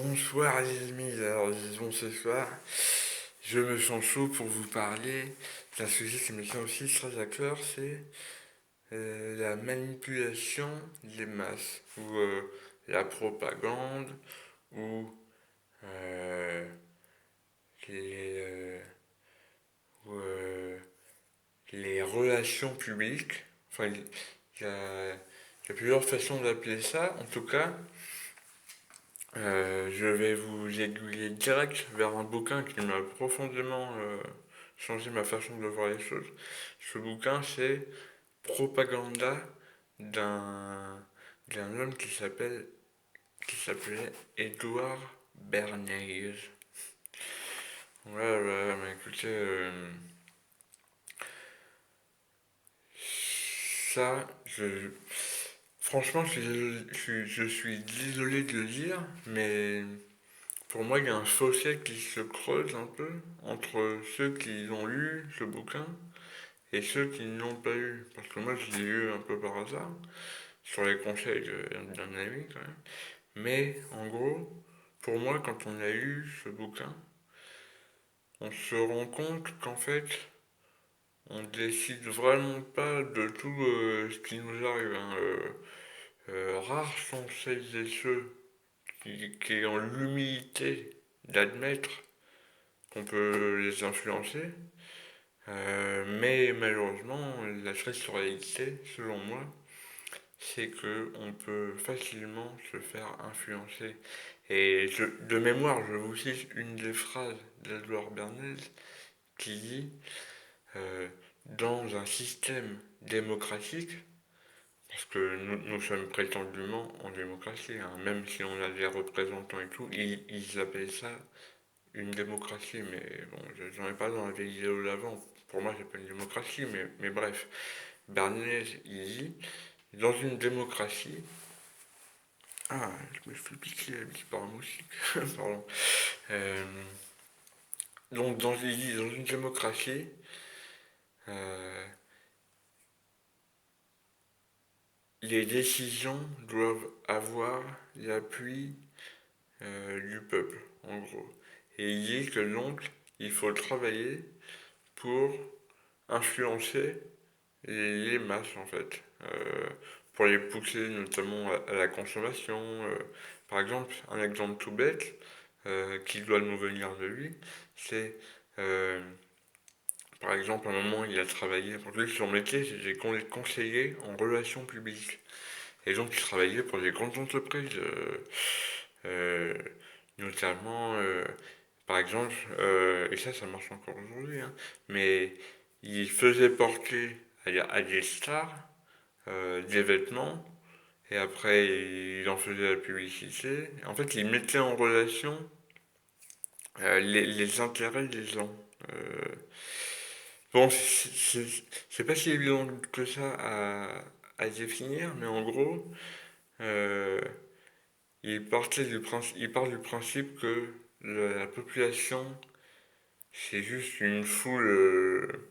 Bonsoir les amis, alors disons ce soir, je me sens chaud pour vous parler d'un sujet qui me tient aussi très à cœur, c'est la manipulation des masses, ou la propagande, ou euh, les, euh, ou, les relations publiques. Enfin, il y a plusieurs façons d'appeler ça. En tout cas, je vais vous aiguiller direct vers un bouquin qui m'a profondément changé ma façon de voir les choses. Ce bouquin, c'est Propaganda d'un d'un homme qui s'appelait Edouard Bernays. Ouais, mais écoutez, ça, franchement, je suis désolé de le dire, mais pour moi, il y a un fossé qui se creuse un peu entre ceux qui ont lu ce bouquin et ceux qui ne l'ont pas eu. Parce que moi, je l'ai lu un peu par hasard, sur les conseils d'un ami quand même. Mais en gros, pour moi, quand on a lu ce bouquin, on se rend compte qu'en fait, on décide vraiment pas de tout ce qui nous arrive, hein. Rares sont celles et ceux qui ont l'humilité d'admettre qu'on peut les influencer. Mais malheureusement, la triste réalité, selon moi, c'est que on peut facilement se faire influencer. De mémoire, je vous cite une des phrases d'Edouard Bernays qui dit dans un système démocratique, parce que nous sommes prétendument en démocratie, hein, même si on a des représentants et tout, ils appellent ça une démocratie, mais bon, j'en ai pas dans la vidéo d'avant. Pour moi, c'est pas une démocratie, mais bref. Bernays, il dit, dans une démocratie, ah, je me suis piqué la bille par un moustique, pardon. Euh, donc, il dit, dans une démocratie, euh, les décisions doivent avoir l'appui du peuple, en gros. Et il dit que donc, il faut travailler pour influencer les masses en fait, pour les pousser notamment à la consommation. Par exemple, un exemple tout bête qui doit nous venir de lui, c'est euh, par exemple, à un moment, il a travaillé, pour lui, son métier, c'était conseiller en relations publiques. Et donc, il travaillait pour des grandes entreprises, euh, notamment, par exemple, et ça marche encore aujourd'hui, hein, mais il faisait porter à des stars des vêtements, et après, il en faisait la publicité. En fait, il mettait en relation les intérêts des gens. Euh, Bon, c'est pas si évident que ça à définir, mais en gros, euh, il part du principe que la population, c'est juste une foule,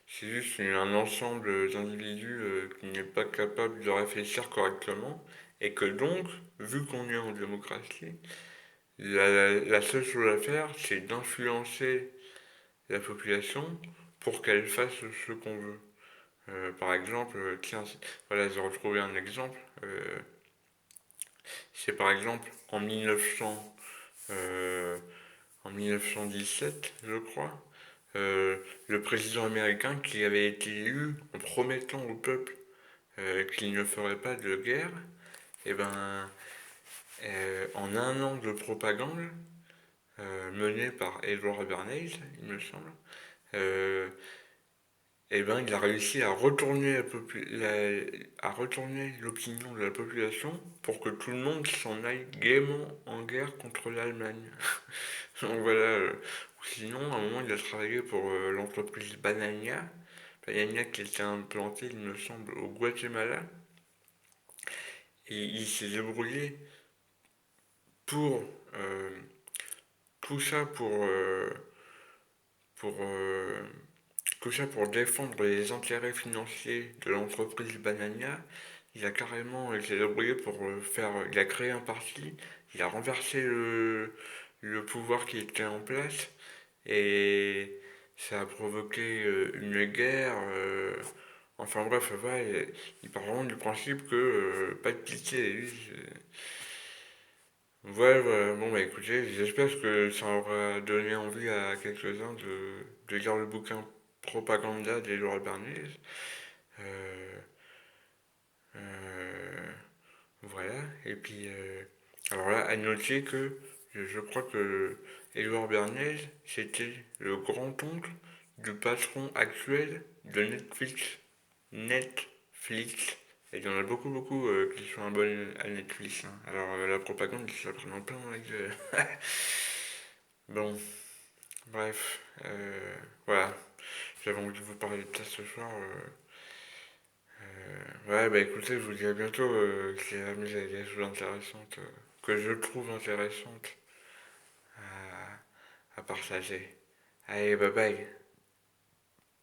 c'est juste un ensemble d'individus qui n'est pas capable de réfléchir correctement, et que donc, vu qu'on est en démocratie, la seule chose à faire, c'est d'influencer la population pour qu'elle fasse ce qu'on veut. Par exemple, tiens, voilà, j'ai retrouvé un exemple. C'est par exemple en 1917, je crois, le président américain qui avait été élu en promettant au peuple qu'il ne ferait pas de guerre, et ben, en un an de propagande menée par Edward Bernays, il me semble, euh, eh ben, il a réussi à retourner l'opinion de la population pour que tout le monde s'en aille gaiement en guerre contre l'Allemagne. Donc voilà. Sinon, à un moment, il a travaillé pour l'entreprise Banania. Banania qui était implantée, il me semble, au Guatemala. Et il s'est débrouillé pour euh, tout ça pour tout ça pour défendre les intérêts financiers de l'entreprise Banania, il a carrément été débrouillé pour il a créé un parti, il a renversé le pouvoir qui était en place, et ça a provoqué une guerre. Enfin bref, ouais, il part vraiment du principe que pas de pitié. Lui, ouais, ouais, bon bah écoutez, j'espère que ça aura donné envie à quelques-uns de lire le bouquin Propaganda d'Edouard Bernays. Euh, euh, voilà, et puis alors là, à noter que je crois que Edouard Bernays, c'était le grand-oncle du patron actuel de Netflix. Netflix. Et il y en a beaucoup, beaucoup qui sont abonnés à Netflix, hein. Alors la propagande, ça prend plein avec. Bon, bref, voilà. J'avais envie de vous parler de ça ce soir. Ouais, bah écoutez, je vous dis à bientôt. Si jamais il y a des choses intéressantes, que je trouve intéressantes à partager. Allez, bye bye.